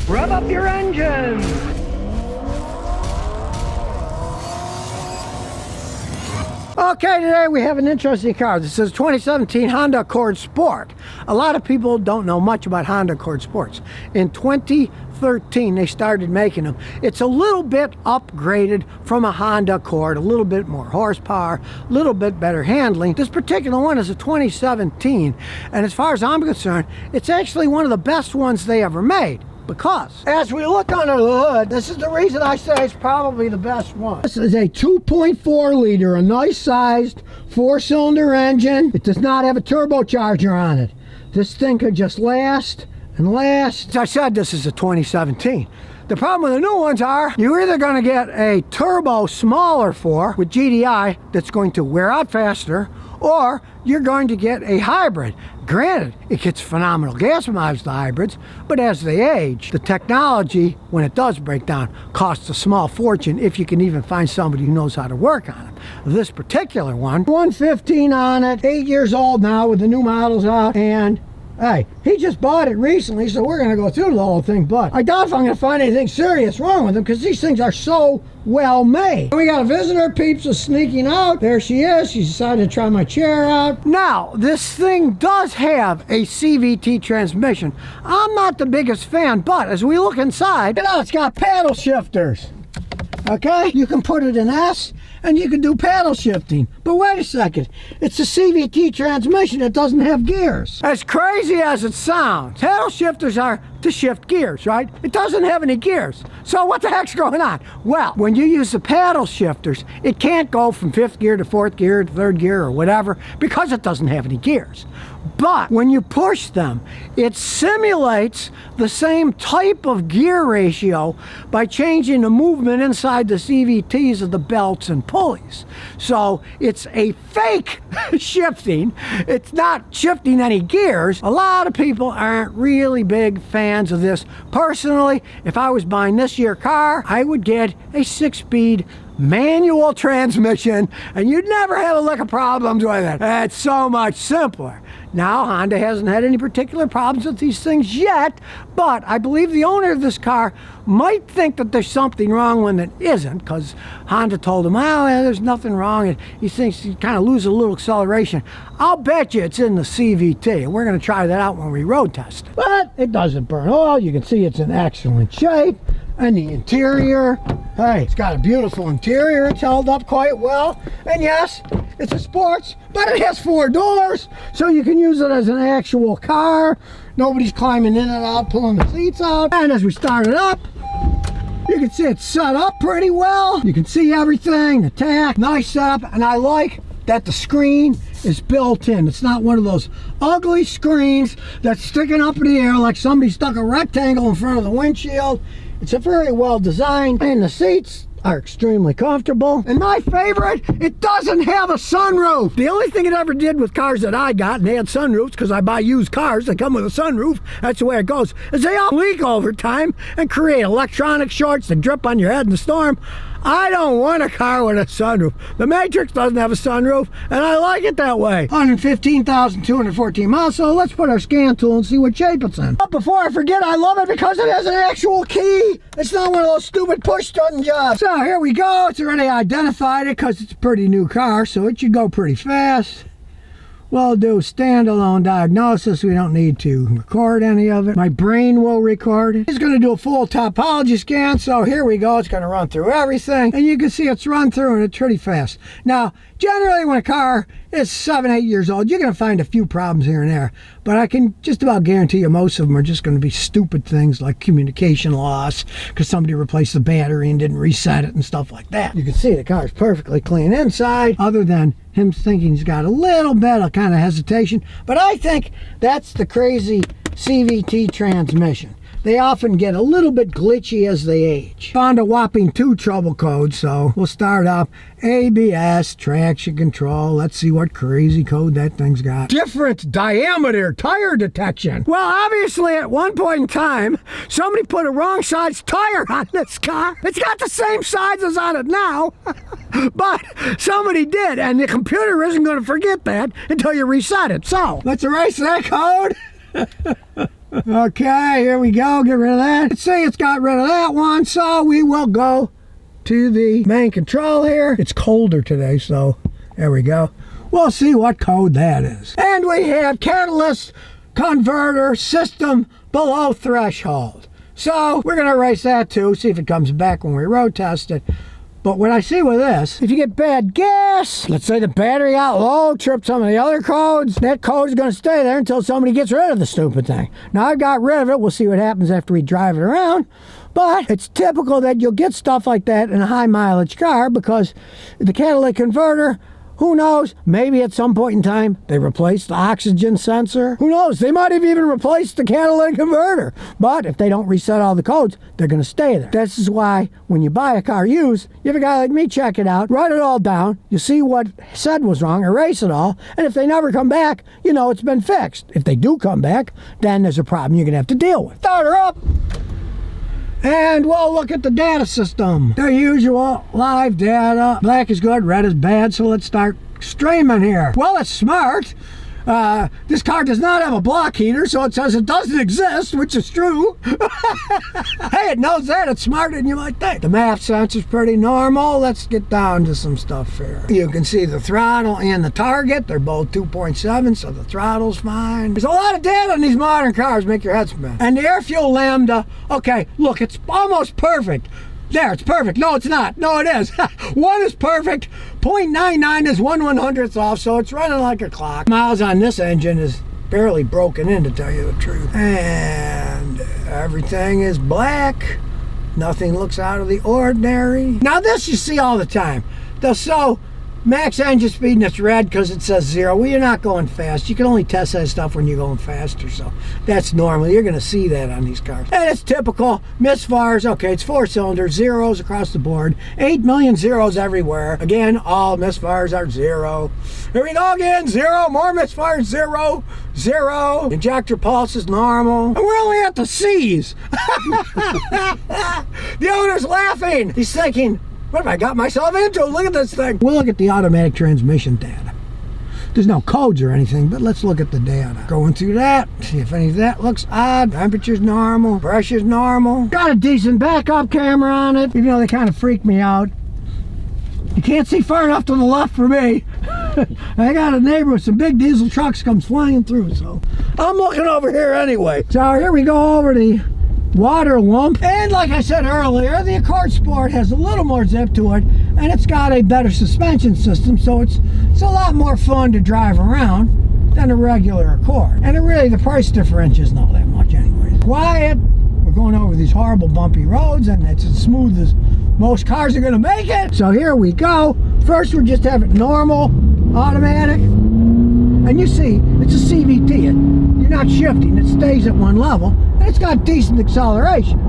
Rev up your engines! Okay, today we have an interesting car. This is a 2017 Honda Accord Sport. A lot of people don't know much about Honda Accord Sports. In 2013, they started making them. It's a little bit upgraded from a Honda Accord, a little bit more horsepower, a little bit better handling. This particular one is a 2017, and as far as I'm concerned, it's actually one of the best ones they ever made. Because as we look under the hood, this is the reason I say it's probably the best one. This is a 2.4 liter, a nice sized 4-cylinder engine. It does not have a turbocharger on it. This thing could just last and last. As I said, this is a 2017. The problem with the new ones are you're either going to get a turbo smaller 4 with GDI that's going to wear out faster, or you're going to get a hybrid. Granted, it gets phenomenal gas mileage, the hybrids, but as they age, the technology, when it does break down, costs a small fortune if you can even find somebody who knows how to work on it. This particular one, 115 on it, 8 years old now with the new models out, and hey, he just bought it recently, so we're going to go through the whole thing, but I doubt if I'm going to find anything serious wrong with them because these things are so well made. We got a visitor, Peeps is sneaking out. There she is. She decided to try my chair out. Now, this thing does have a CVT transmission. I'm not the biggest fan, but as we look inside, you know, it's got paddle shifters. Okay, you can put it in S and you can do paddle shifting. But wait a second, it's a CVT transmission that doesn't have gears. As crazy as it sounds, paddle shifters are to shift gears, right? It doesn't have any gears. So what the heck's going on? Well, when you use the paddle shifters, it can't go from 5th gear to 4th gear to 3rd gear or whatever because it doesn't have any gears. But when you push them, it simulates the same type of gear ratio by changing the movement inside the CVTs of the belts and pulleys. So it's a fake shifting. It's not shifting any gears. A lot of people aren't really big fans of this. Personally, if I was buying this year car, I would get a 6-speed manual transmission, and you'd never have a lick of problems with it. It's so much simpler. Now, Honda hasn't had any particular problems with these things yet, but I believe the owner of this car might think that there's something wrong when it isn't, because Honda told him, oh, there's nothing wrong, and he thinks he kind of loses a little acceleration. I'll bet you it's in the CVT, and we're going to try that out when we road test it. But it doesn't burn oil. You can see it's in excellent shape. And the interior, hey, it's got a beautiful interior. It's held up quite well. And yes, it's a sports, but it has 4 doors, so you can use it as an actual car. Nobody's climbing in and out, pulling the seats out. And as we start it up, you can see it's set up pretty well. You can see everything, the tach, nice setup. And I like that the screen is built in. It's not one of those ugly screens that's sticking up in the air like somebody stuck a rectangle in front of the windshield. It's a very well designed, and the seats are extremely comfortable. And my favorite, it doesn't have a sunroof. The only thing it ever did with cars that I got, and they had sunroofs because I buy used cars that come with a sunroof, that's the way it goes, is they all leak over time and create electronic shorts that drip on your head in the storm. I don't want a car with a sunroof. The Matrix doesn't have a sunroof, and I like it that way. 115,214 miles, so let's put our scan tool and see what shape it's in. But before I forget, I love it because it has an actual key. It's not one of those stupid push-button jobs. So here we go. It's already identified it because it's a pretty new car, so it should go pretty fast. We'll do standalone diagnosis. We don't need to record any of it. My brain will record it. It's going to do a full topology scan, so here we go. It's going to run through everything, and you can see it's run through, and it's pretty fast. Now, generally when a car is 7, 8 years old, you're going to find a few problems here and there, but I can just about guarantee you most of them are just going to be stupid things like communication loss because somebody replaced the battery and didn't reset it and stuff like that. You can see the car's perfectly clean inside, other than him thinking he's got a little bit of kind of hesitation, but I think that's the crazy CVT transmission. They often get a little bit glitchy as they age. Found a whopping 2 trouble codes, so we'll start up. ABS, traction control. Let's see what crazy code that thing's got. Different diameter tire detection. Well, obviously at one point in time, somebody put a wrong size tire on this car. It's got the same size as on it now, but somebody did, and the computer isn't going to forget that until you reset it. So let's erase that code. Okay, here we go. Get rid of that. Let's see, it's got rid of that one. So we will go to the main control here. It's colder today, so there we go. We'll see what code that is. And we have catalyst converter system below threshold. So we're going to erase that too, see if it comes back when we road test it. But what I see with this, if you get bad gas, let's say the battery got low, tripped some of the other codes, that code is going to stay there until somebody gets rid of the stupid thing. Now I've got rid of it. We'll see what happens after we drive it around. But it's typical that you'll get stuff like that in a high mileage car because the catalytic converter, who knows, maybe at some point in time they replaced the oxygen sensor. Who knows, they might have even replaced the catalytic converter. But if they don't reset all the codes, they're going to stay there. This is why when you buy a car used, you have a guy like me check it out, write it all down, you see what said was wrong, erase it all, and if they never come back, you know it's been fixed. If they do come back, then there's a problem you're going to have to deal with. Start her up. And we'll look at the data system. The usual live data. Black is good, red is bad, so let's start streaming here. Well, it's smart. This car does not have a block heater, so it says it doesn't exist, which is true. Hey, it knows that. It's smarter than you might think. The map sensor's pretty normal. Let's get down to some stuff here. You can see the throttle and the target. They're both 2.7, so the throttle's fine. There's a lot of data on these modern cars. Make your head spin. And the air fuel lambda, okay, look, it's almost perfect. There, it's perfect. No, it's not. No, it is. 1 is perfect. 0.99 is 1/100th off, so it's running like a clock. Miles on this engine is barely broken in, to tell you the truth. And everything is black. Nothing looks out of the ordinary. Now, this you see all the time. They'll show max engine speed and it's red because it says 0. Well, you're not going fast. You can only test that stuff when you're going faster, so that's normal. You're going to see that on these cars. And it's typical. Misfires, okay, it's 4 cylinders, zeros across the board. 8 million zeros everywhere. Again, all misfires are 0. Here we go again, 0. More misfires, 0. 0. Injector pulse is normal. And we're only at the C's. The owner's laughing. He's thinking, what have I got myself into? Look at this thing. We'll look at the automatic transmission data. There's no codes or anything, but let's look at the data. Going through that, see if any of that looks odd. Temperature's normal, pressure's normal. Got a decent backup camera on it, even though they kind of freak me out. You can't see far enough to the left for me. I got a neighbor with some big diesel trucks comes flying through, so I'm looking over here anyway. So here we go over the water lump, and like I said earlier, the Accord Sport has a little more zip to it, and it's got a better suspension system, so it's a lot more fun to drive around than a regular Accord. And really, the price differential isn't all that much anyways. Quiet. We're going over these horrible bumpy roads, and it's as smooth as most cars are going to make it. So here we go. First, we'll just have it normal, automatic, and you see it's a CVT. You're not shifting, it stays at one level, and it's got decent acceleration.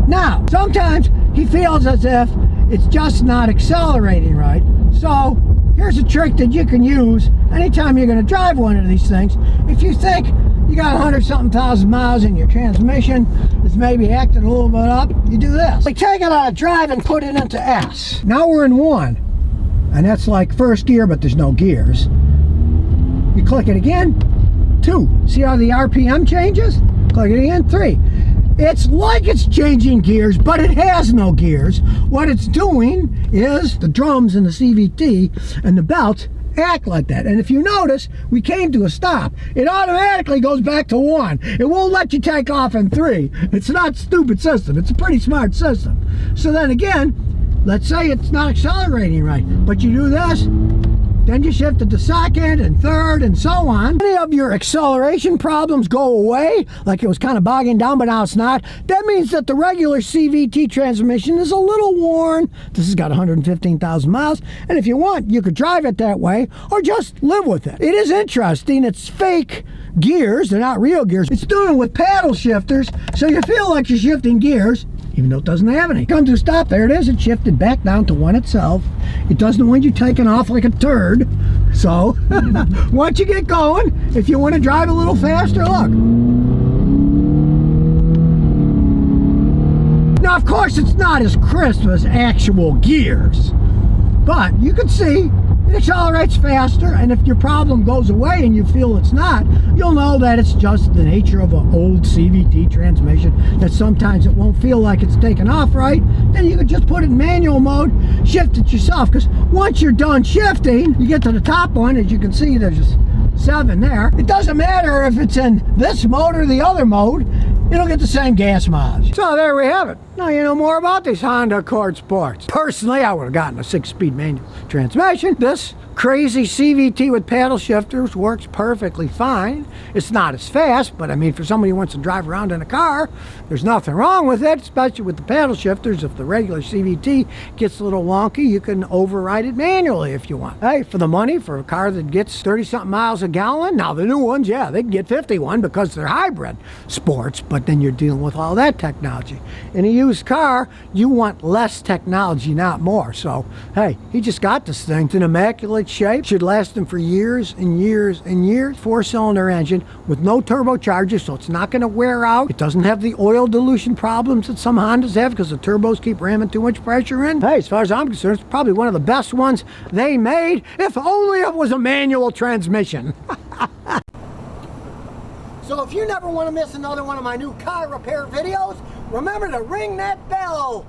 Now, sometimes he feels as if it's just not accelerating right, so here's a trick that you can use anytime you're going to drive one of these things. If you think you got 100-something thousand miles in your transmission, it's maybe acting a little bit up, you do this. We take it out of drive and put it into S. Now we're in 1, and that's like first gear, but there's no gears. You click it again, 2. See how the RPM changes? Click it again, 3. It's like it's changing gears, but it has no gears. What it's doing is the drums and the CVT and the belts act like that. And if you notice, we came to a stop. It automatically goes back to 1. It won't let you take off in 3. It's not a stupid system. It's a pretty smart system. So then again, let's say it's not accelerating right, but you do this, then you shift it to second and third and so on. Any of your acceleration problems go away, like it was kind of bogging down, but now it's not. That means that the regular CVT transmission is a little worn. This has got 115,000 miles, and if you want, you could drive it that way or just live with it. It is interesting. It's fake gears. They're not real gears. It's doing it with paddle shifters, so you feel like you're shifting gears, even though it doesn't have any. Come to a stop, there it is. It shifted back down to 1 itself. It doesn't want you taking off like a turd. So, once you get going, if you want to drive a little faster, look. Now, of course, it's not as crisp as actual gears, but you can see It accelerates faster, and if your problem goes away and you feel it's not, you'll know that it's just the nature of an old CVT transmission, that sometimes it won't feel like it's taken off right. Then you can just put it in manual mode, shift it yourself, because once you're done shifting, you get to the top one. As you can see, there's just 7 there. It doesn't matter if it's in this mode or the other mode, it'll get the same gas mileage. So there we have it. Now you know more about these Honda Accord Sports. Personally, I would have gotten a 6-speed manual transmission. This crazy CVT with paddle shifters works perfectly fine. It's not as fast, but I mean, for somebody who wants to drive around in a car, there's nothing wrong with it, especially with the paddle shifters. If the regular CVT gets a little wonky, you can override it manually if you want. Hey, for the money, for a car that gets 30-something miles a gallon, now the new ones, yeah, they can get 51 because they're hybrid sports, but then you're dealing with all that technology. In a used car, you want less technology, not more. So, hey, he just got this thing. It's in immaculate shape. Should last him for years and years and years. 4-cylinder engine with no turbocharger, so it's not going to wear out. It doesn't have the oil dilution problems that some Hondas have because the turbos keep ramming too much pressure in. Hey, as far as I'm concerned, it's probably one of the best ones they made, if only it was a manual transmission. So if you never want to miss another one of my new car repair videos, remember to ring that bell.